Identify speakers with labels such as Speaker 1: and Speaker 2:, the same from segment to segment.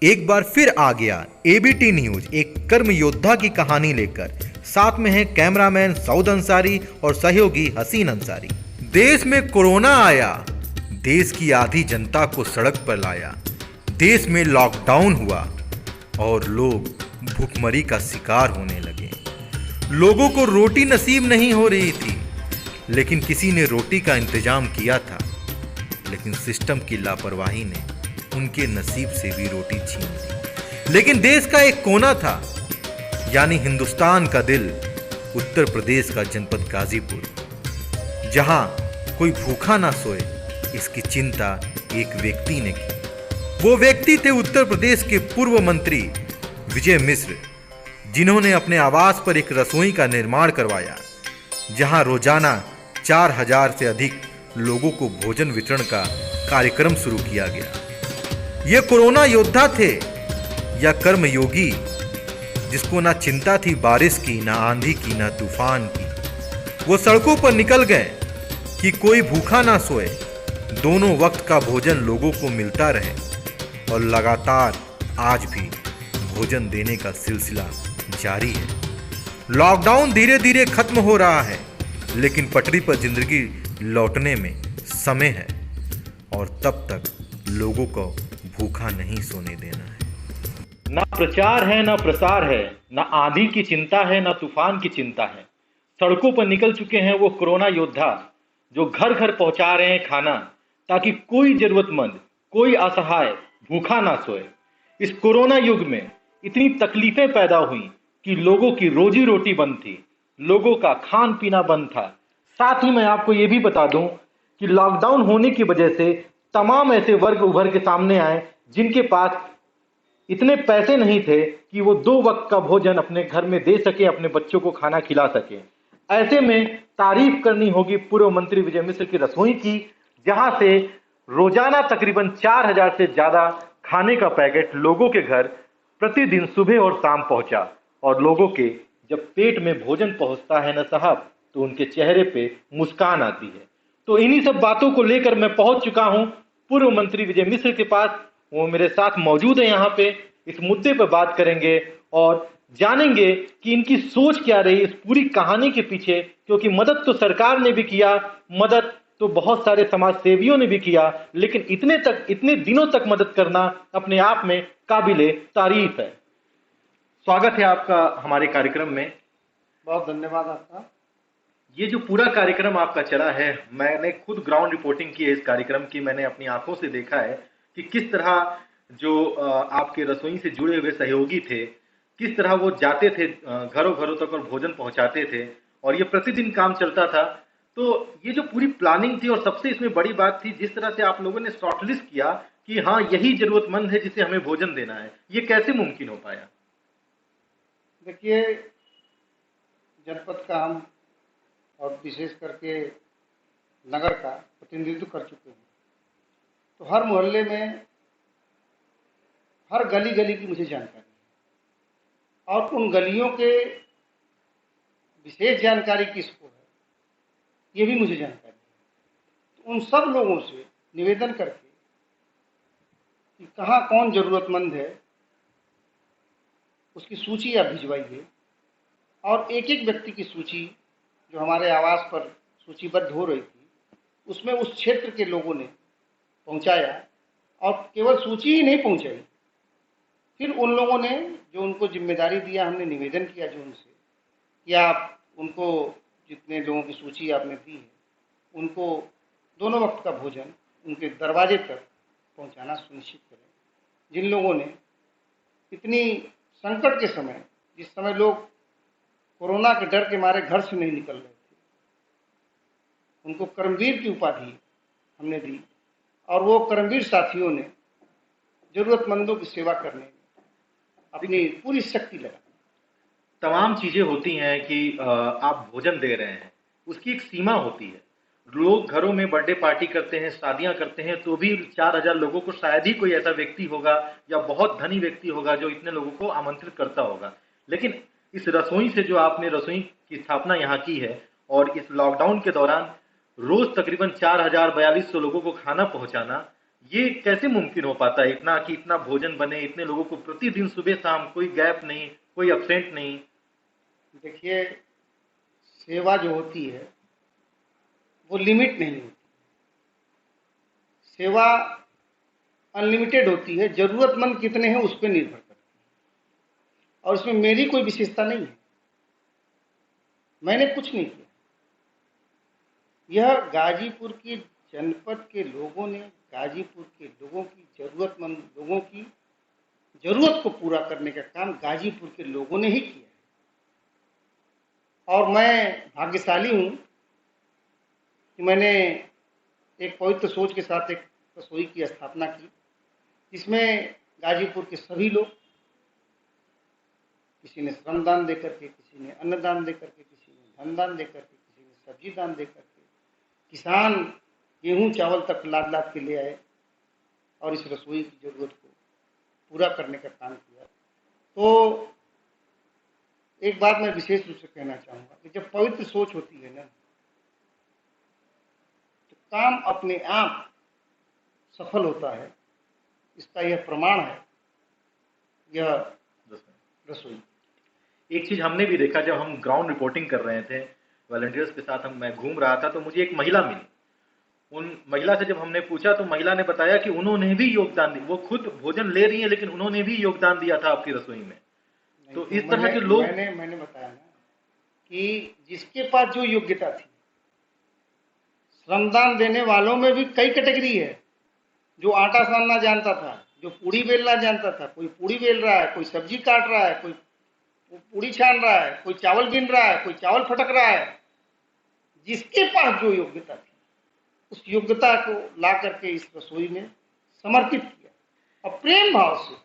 Speaker 1: एक बार फिर आ गया एबीटी न्यूज एक कर्म योद्धा की कहानी लेकर। साथ में है कैमरामैन सऊद अंसारी और सहयोगी हसीन अंसारी। देश में कोरोना आया, देश की आधी जनता को सड़क पर लाया। देश में लॉकडाउन हुआ और लोग भूखमरी का शिकार होने लगे। लोगों को रोटी नसीब नहीं हो रही थी, लेकिन किसी ने रोटी का इंतजाम किया था। लेकिन सिस्टम की लापरवाही ने उनके नसीब से भी रोटी छीन ली। लेकिन देश का एक कोना था, यानी हिंदुस्तान का दिल, उत्तर प्रदेश का जनपद गाजीपुर, जहां कोई भूखा ना सोए, इसकी चिंता एक व्यक्ति ने की। वो व्यक्ति थे उत्तर प्रदेश के पूर्व मंत्री विजय मिश्र, जिन्होंने अपने आवास पर एक रसोई का निर्माण करवाया, जहां रोजाना 4000 से अधिक लोगों को भोजन वितरण का कार्यक्रम शुरू किया गया। ये कोरोना योद्धा थे या कर्मयोगी, जिसको ना चिंता थी बारिश की, ना आंधी की, ना तूफान की। वो सड़कों पर निकल गए कि कोई भूखा ना सोए, दोनों वक्त का भोजन लोगों को मिलता रहे। और लगातार आज भी भोजन देने का सिलसिला जारी है। लॉकडाउन धीरे धीरे खत्म हो रहा है, लेकिन पटरी पर जिंदगी लौटने में समय है, और तब तक लोगों को भूखा नहीं सोने देना है।
Speaker 2: ना प्रचार है, ना प्रसार है, ना आंधी की चिंता है, ना तूफान की चिंता है। सड़कों पर निकल चुके हैं वो कोरोना योद्धा, जो घर घर पहुंचा रहे हैं खाना, ताकि कोई जरूरतमंद, कोई असहाय भूखा ना सोए। इस कोरोना युग में इतनी तकलीफें पैदा हुई कि लोगों की रोजी रोटी बंद थी, लोगों का खान पीना बंद था। साथ ही मैं आपको ये भी बता दूं कि लॉकडाउन होने की वजह से तमाम ऐसे वर्ग उभर के सामने आए जिनके पास इतने पैसे नहीं थे कि वो 2 वक्त का भोजन अपने घर में दे सके, अपने बच्चों को खाना खिला सके। ऐसे में तारीफ करनी होगी पूर्व मंत्री विजय मिश्र की रसोई की, जहां से रोजाना तकरीबन 4000 से ज्यादा खाने का पैकेट लोगों के घर प्रतिदिन सुबह और शाम पहुंचा। और लोगों के जब पेट में भोजन पहुंचता है ना साहब, तो उनके चेहरे पे मुस्कान आती है। तो इन्हीं सब बातों को लेकर मैं पहुंच चुका हूं पूर्व मंत्री विजय मिश्र के पास। वो मेरे साथ मौजूद है यहाँ पे। इस मुद्दे पर बात करेंगे और जानेंगे कि इनकी सोच क्या रही इस पूरी कहानी के पीछे, क्योंकि मदद तो सरकार ने भी किया, मदद तो बहुत सारे समाज सेवियों ने भी किया, लेकिन इतने दिनों तक मदद करना अपने आप में काबिले तारीफ है। स्वागत है आपका हमारे कार्यक्रम में।
Speaker 3: बहुत धन्यवाद आपका।
Speaker 2: ये जो पूरा कार्यक्रम आपका चला है, मैंने खुद ग्राउंड रिपोर्टिंग की है इस कार्यक्रम की। मैंने अपनी आंखों से देखा है कि किस तरह जो आपके रसोई से जुड़े हुए सहयोगी थे, किस तरह वो जाते थे घरों घरों तक और भोजन पहुंचाते थे, और ये प्रतिदिन काम चलता था। तो ये जो पूरी प्लानिंग थी, और सबसे इसमें बड़ी बात थी जिस तरह से आप लोगों ने शॉर्टलिस्ट किया कि हाँ, यही जरूरतमंद है जिसे हमें भोजन देना है, ये कैसे मुमकिन हो पाया?
Speaker 3: देखिए, जनपद का हम और विशेष करके नगर का प्रतिनिधित्व कर चुके हैं, तो हर मोहल्ले में, हर गली गली की मुझे जानकारी है, और उन गलियों के विशेष जानकारी किसको है ये भी मुझे जानकारी है। तो उन सब लोगों से निवेदन करके कि कहाँ कौन ज़रूरतमंद है, उसकी सूची आप भिजवाइए, और एक एक व्यक्ति की सूची जो हमारे आवास पर सूचीबद्ध हो रही थी, उसमें उस क्षेत्र के लोगों ने पहुंचाया। और केवल सूची ही नहीं पहुंचाई, फिर उन लोगों ने जो उनको जिम्मेदारी दिया, हमने निवेदन किया जो उनसे कि आप उनको जितने लोगों की सूची आपने दी है, उनको दोनों वक्त का भोजन उनके दरवाजे तक पहुंचाना सुनिश्चित करें। जिन लोगों ने इतनी संकट के समय, जिस समय लोग कोरोना के डर के मारे घर से नहीं निकल रहे थे, उनको कर्मवीर की उपाधि हमने दी, और वो कर्मवीर साथियों ने जरूरतमंदों की सेवा करने में अपनी पूरी शक्ति लगा।
Speaker 2: तमाम चीजें होती हैं कि आप भोजन दे रहे हैं, उसकी एक सीमा होती है। लोग घरों में बर्थडे पार्टी करते हैं, शादियां करते हैं, तो भी 4000 लोगों को शायद ही कोई ऐसा व्यक्ति होगा या बहुत धनी व्यक्ति होगा जो इतने लोगों को आमंत्रित करता होगा। लेकिन इस रसोई से जो आपने रसोई की स्थापना यहाँ की है, और इस लॉकडाउन के दौरान रोज तकरीबन 4000-4200 लोगों को खाना पहुंचाना, ये कैसे मुमकिन हो पाता है इतना कि इतना भोजन बने, इतने लोगों को प्रतिदिन सुबह शाम, कोई गैप नहीं, कोई एब्सेंट नहीं?
Speaker 3: देखिए, सेवा जो होती है वो लिमिट नहीं होती। सेवा अनलिमिटेड होती है, जरूरतमंद कितने हैं उस पर निर्भर करती है। और इसमें मेरी कोई विशेषता नहीं है, मैंने कुछ नहीं किया। यह गाजीपुर की जनपद के लोगों ने गाजीपुर के लोगों की, जरूरतमंद लोगों की जरूरत को पूरा करने का काम गाजीपुर के लोगों ने ही किया है। और मैं भाग्यशाली हूं कि मैंने एक पवित्र सोच के साथ एक रसोई की स्थापना की, जिसमें गाजीपुर के सभी लोग, किसी ने श्रमदान देकर के, किसी ने अन्नदान देकर के, किसी ने धनदान देकर के, किसी ने सब्जी दान देकर के, किसान गेहूं चावल तक लाद लाद के ले आए और इस रसोई की जरूरत को पूरा करने का काम किया। तो एक बात मैं विशेष रूप से कहना चाहूँगा कि जब पवित्र सोच होती है ना, तो काम अपने आप सफल होता है। इसका यह प्रमाण है यह रसोई।
Speaker 2: एक चीज हमने भी देखा, जब हम ग्राउंड रिपोर्टिंग कर रहे थे वॉलंटियर्स के साथ, मैं घूम रहा था, तो मुझे एक महिला मिली। उन महिला से जब हमने पूछा तो महिला ने बताया कि उन्होंने भी योगदान दिया, वो खुद भोजन ले रही है लेकिन उन्होंने भी योगदान दिया था आपकी रसोई में। तो इस तरह के लोग,
Speaker 3: मैंने बताया ना कि जिसके पास जो योग्यता थी, श्रमदान देने वालों में भी कई कैटेगरी है। जो आटा सानना जानता था, जो पूड़ी बेलना जानता था, कोई पूड़ी बेल रहा है, कोई सब्जी काट रहा है, कोई पूड़ी छान रहा है, कोई चावल बीन रहा है, कोई चावल फटक रहा है। जिसके पास जो योग्यता थी, उस योग्यता को ला करके इस रसोई में समर्पित किया और प्रेम भाव से।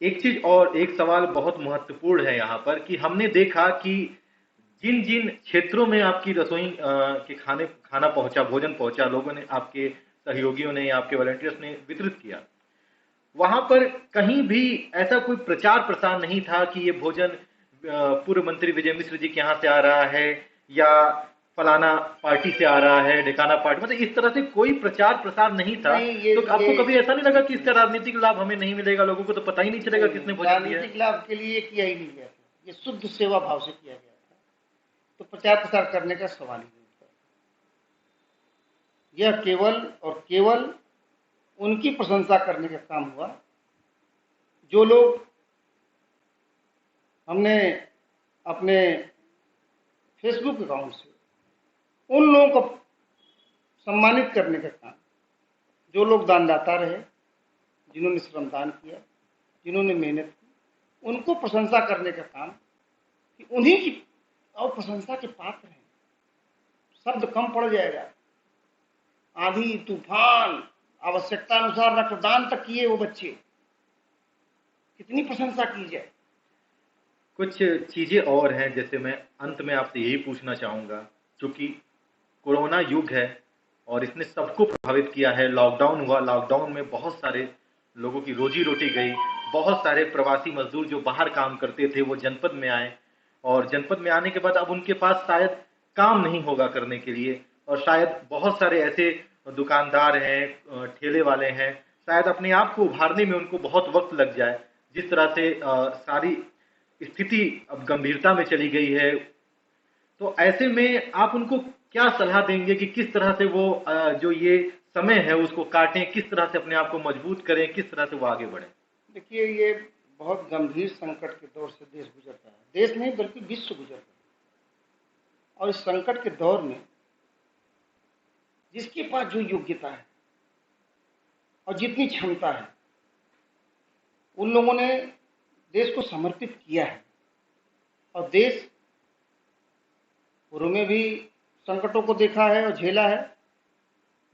Speaker 2: एक चीज और, एक सवाल बहुत महत्वपूर्ण है यहाँ पर कि हमने देखा कि जिन जिन क्षेत्रों में आपकी रसोई के खाना पहुंचा, भोजन पहुंचा, लोगों ने, आपके सहयोगियों ने, आपके वॉलंटियर्स ने वितरित किया, वहां पर कहीं भी ऐसा कोई प्रचार प्रसार नहीं था कि ये भोजन पूर्व मंत्री विजय मिश्र जी के यहाँ से आ रहा है या फलाना पार्टी से आ रहा है, ढिकाना पार्टी, मतलब इस तरह से कोई प्रचार प्रसार नहीं था। तो आपको कभी ऐसा नहीं लगा कि इसका राजनीतिक लाभ हमें नहीं मिलेगा, लोगों को तो पता ही नहीं चलेगा किसने भोजन दिया?
Speaker 3: राजनीतिक लाभ के लिए किया ही नहीं गया था, ये शुद्ध सेवा भाव से किया गया था। तो प्रचार प्रसार करने का सवाल ही नहीं था। यह केवल और केवल उनकी प्रशंसा करने का काम हुआ जो लोग हमने अपने फेसबुक अकाउंट से उन लोगों को सम्मानित करने का काम, जो लोग दानदाता रहे, जिन्होंने श्रमदान किया, जिन्होंने मेहनत की, उनको प्रशंसा करने का काम कि उन्हीं की और प्रशंसा के पात्र हैं। शब्द कम पड़ जाएगा। आंधी तूफान, आवश्यकता अनुसार रक्तदान तक किए वो बच्चे, कितनी प्रशंसा की जाए।
Speaker 2: कुछ चीजें और हैं, जैसे मैं अंत में आपसे यही पूछना चाहूंगा, क्योंकि कोरोना युग है और इसने सबको प्रभावित किया है। लॉकडाउन हुआ, लॉकडाउन में बहुत सारे लोगों की रोजी रोटी गई। बहुत सारे प्रवासी मजदूर जो बाहर काम करते थे वो जनपद में आए, और जनपद में आने के बाद अब उनके पास शायद काम नहीं होगा करने के लिए, और शायद बहुत सारे ऐसे दुकानदार हैं, ठेले वाले हैं, शायद अपने आप को उभारने में उनको बहुत वक्त लग जाए। जिस तरह से सारी स्थिति अब गंभीरता में चली गई है, तो ऐसे में आप उनको क्या सलाह देंगे कि किस तरह से वो जो ये समय है उसको काटें, किस तरह से अपने आप को मजबूत करें, किस तरह से वो आगे बढ़ें?
Speaker 3: देखिए, ये बहुत गंभीर संकट के दौर से देश गुजरता है, देश नहीं बल्कि विश्व गुजरता है। और इस संकट के दौर में जिसके पास जो योग्यता है और जितनी क्षमता है, उन लोगों ने देश को समर्पित किया है। और देश पूर्व में भी संकटों को देखा है और झेला है।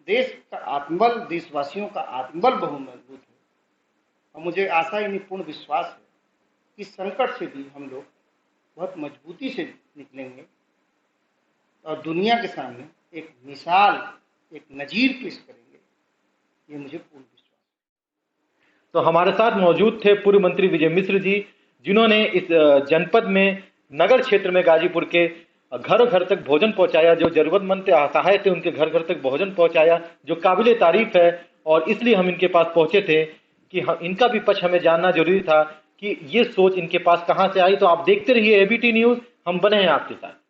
Speaker 3: देश का आत्मबल, देशवासियों का आत्मबल बहुत मजबूत है, और मुझे आशा ही नहीं, पूर्ण विश्वास है कि संकट से भी हम लोग बहुत मजबूती से निकलेंगे और दुनिया के सामने एक मिसाल, एक नजीर पेश करेंगे, ये मुझे पूर्ण विश्वास है।
Speaker 2: तो हमारे साथ मौजूद थे पूर्व मंत्री विजय मिश्र जी, जिन्होंने इस जनपद में, नगर क्षेत्र में, गाजीपुर के घर घर तक भोजन पहुंचाया। जो जरूरतमंद थे, असहाय थे, उनके घर घर तक भोजन पहुंचाया, जो काबिले तारीफ है। और इसलिए हम इनके पास पहुंचे थे कि इनका भी पक्ष हमें जानना जरूरी था कि ये सोच इनके पास कहां से आई। तो आप देखते रहिए एबीटी न्यूज, हम बने हैं आपके साथ।